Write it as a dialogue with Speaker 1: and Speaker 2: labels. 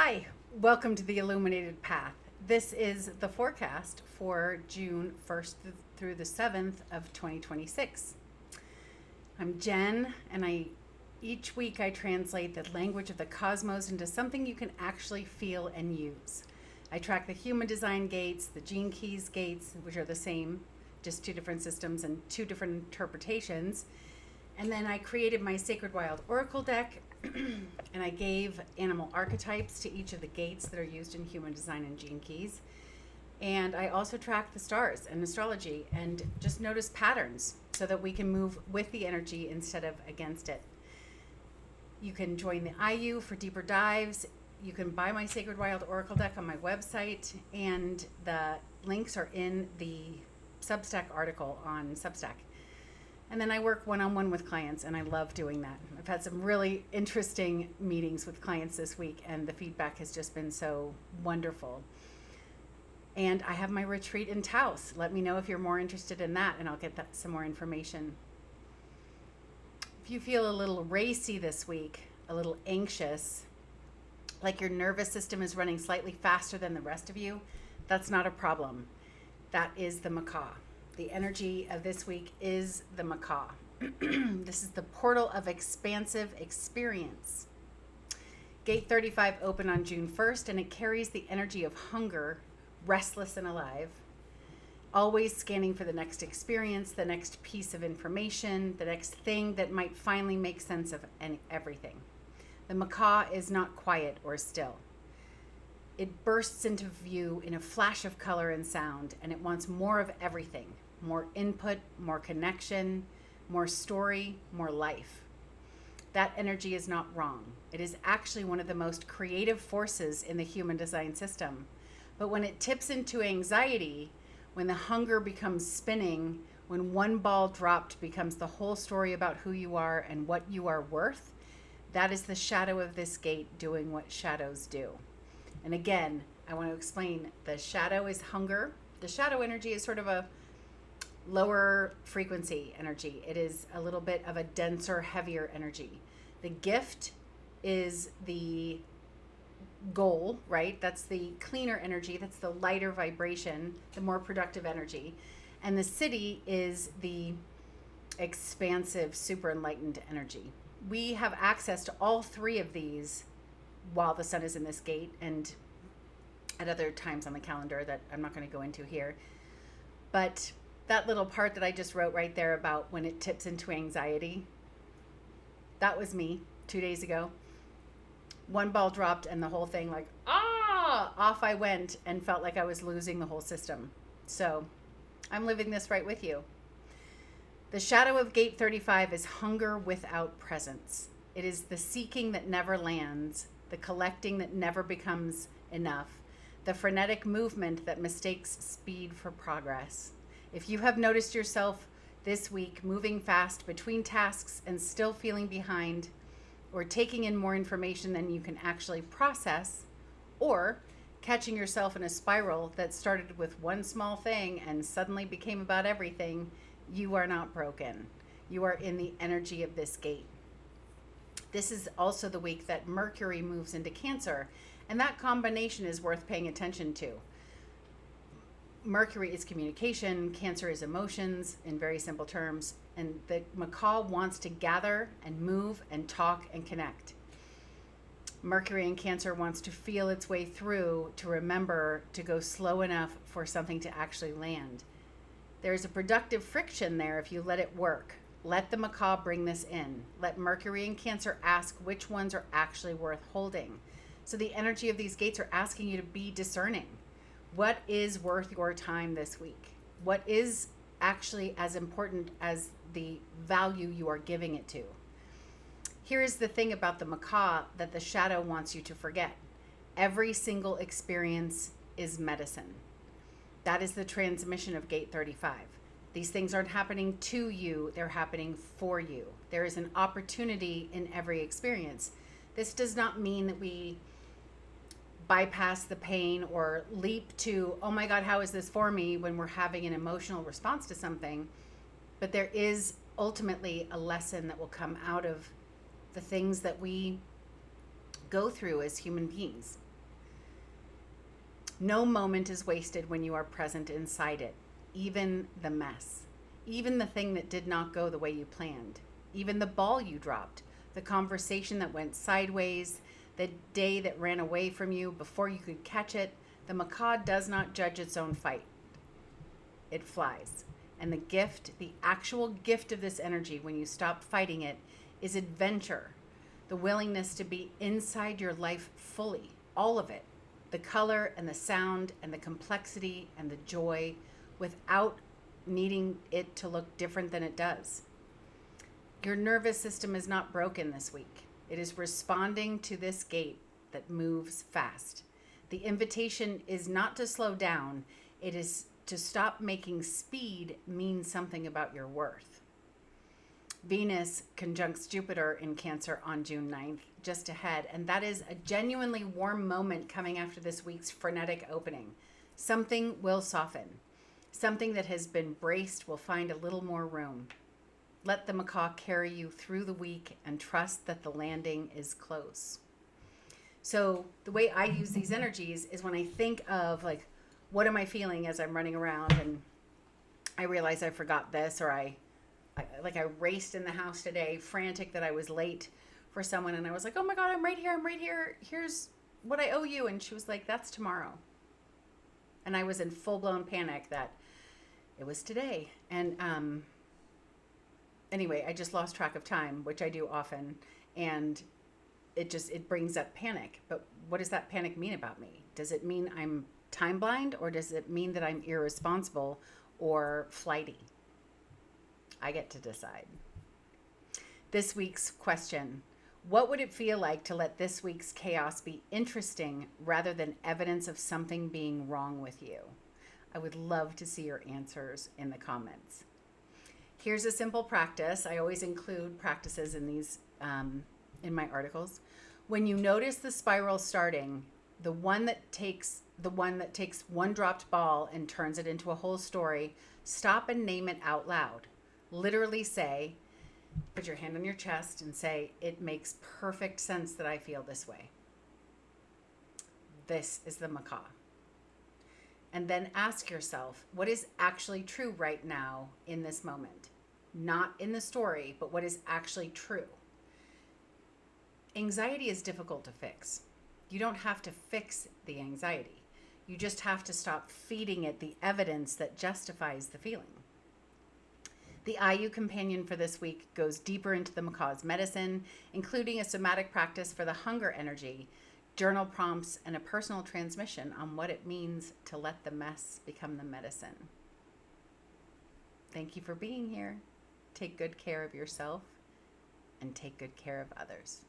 Speaker 1: Hi, welcome to the Illuminated Path. This is the forecast for June 1st through the 7th of 2026. I'm Jen, and each week I translate the language of the cosmos into something you can actually feel and use. I track the human design gates, the gene keys gates, which are the same, just two different systems and two different interpretations. And then I created my Sacred Wild Oracle deck, and I gave animal archetypes to each of the gates that are used in human design and gene keys. And I also track the stars and astrology and just notice patterns so that we can move with the energy instead of against it. You can join the IU for deeper dives. You can buy my Sacred Wild Oracle deck on my website, and the links are in the Substack article on Substack. And then I work one-on-one with clients, and I love doing that. I've had some really interesting meetings with clients this week, and the feedback has just been so wonderful. And I have my retreat in Taos. Let me know if you're more interested in that, and I'll get some more information. If you feel a little racy this week, a little anxious, like your nervous system is running slightly faster than the rest of you, that's not a problem. That is the macaw. The energy of this week is the macaw. This is the portal of expansive experience. Gate 35 opened on June 1st, and it carries the energy of hunger, restless and alive, always scanning for the next experience, the next piece of information, the next thing that might finally make sense of everything. The macaw is not quiet or still. It bursts into view in a flash of color and sound, and it wants more of everything. More input, more connection, more story, more life. That energy is not wrong. It is actually one of the most creative forces in the human design system. But when it tips into anxiety, when the hunger becomes spinning, when one ball dropped becomes the whole story about who you are and what you are worth, that is the shadow of this gate doing what shadows do. And again, I want to explain, the shadow is hunger. The shadow energy is sort of a lower frequency energy. It is a little bit of a denser, heavier energy. The gift is the goal, right? That's the cleaner energy. That's the lighter vibration, the more productive energy. And the city is the expansive, super enlightened energy. We have access to all three of these while the sun is in this gate and at other times on the calendar that I'm not going to go into here. But that little part that I just wrote right there about when it tips into anxiety, that was me 2 days ago. One ball dropped and the whole thing off I went and felt like I was losing the whole system. So I'm living this right with you. The shadow of gate 35 is hunger without presence. It is the seeking that never lands, the collecting that never becomes enough, the frenetic movement that mistakes speed for progress. If you have noticed yourself this week moving fast between tasks and still feeling behind, or taking in more information than you can actually process, or catching yourself in a spiral that started with one small thing and suddenly became about everything, you are not broken. You are in the energy of this gate. This is also the week that Mercury moves into Cancer, and that combination is worth paying attention to. Mercury is communication, Cancer is emotions, in very simple terms, and the macaw wants to gather and move and talk and connect. Mercury in Cancer wants to feel its way through, to remember to go slow enough for something to actually land. There's a productive friction there if you let it work. Let the macaw bring this in. Let Mercury in Cancer ask which ones are actually worth holding. So the energy of these gates are asking you to be discerning. What is worth your time this week? What is actually as important as the value you are giving it to? Here is the thing about the macaw that the shadow wants you to forget. Every single experience is medicine. That is the transmission of gate 35. These things aren't happening to you, they're happening for you. There is an opportunity in every experience. This does not mean that we bypass the pain or leap to, oh my God, how is this for me, when we're having an emotional response to something. But there is ultimately a lesson that will come out of the things that we go through as human beings. No moment is wasted when you are present inside it, even the mess, even the thing that did not go the way you planned, even the ball you dropped, the conversation that went sideways, the day that ran away from you before you could catch it. The macaw does not judge its own fight, it flies. And the gift, the actual gift of this energy when you stop fighting it, is adventure. The willingness to be inside your life fully, all of it. The color and the sound and the complexity and the joy without needing it to look different than it does. Your nervous system is not broken this week. It is responding to this gate that moves fast. The invitation is not to slow down. It is to stop making speed mean something about your worth. Venus conjuncts Jupiter in Cancer on June 9th, just ahead, and that is a genuinely warm moment coming after this week's frenetic opening. Something will soften. Something that has been braced will find a little more room. Let the macaw carry you through the week and trust that the landing is close. So the way I use these energies is when I think of like, what am I feeling as I'm running around and I realize I forgot this, or I raced in the house today, frantic that I was late for someone, and I was like, oh my God, I'm right here. Here's what I owe you. And she was like, that's tomorrow. And I was in full-blown panic that it was today. And anyway, I just lost track of time, which I do often. And it brings up panic. But what does that panic mean about me? Does it mean I'm time blind, or does it mean that I'm irresponsible or flighty? I get to decide. This week's question: what would it feel like to let this week's chaos be interesting rather than evidence of something being wrong with you? I would love to see your answers in the comments. Here's a simple practice. I always include practices in these in my articles. When you notice the spiral starting, the one that takes one dropped ball and turns it into a whole story, stop and name it out loud. Literally say, put your hand on your chest and say, it makes perfect sense that I feel this way. This is the macaw. And then ask yourself, what is actually true right now in this moment? Not in the story, but what is actually true. Anxiety is difficult to fix. You don't have to fix the anxiety. You just have to stop feeding it the evidence that justifies the feeling. The IU companion for this week goes deeper into the macaw's medicine, including a somatic practice for the hunger energy, journal prompts, and a personal transmission on what it means to let the mess become the medicine. Thank you for being here. Take good care of yourself and take good care of others.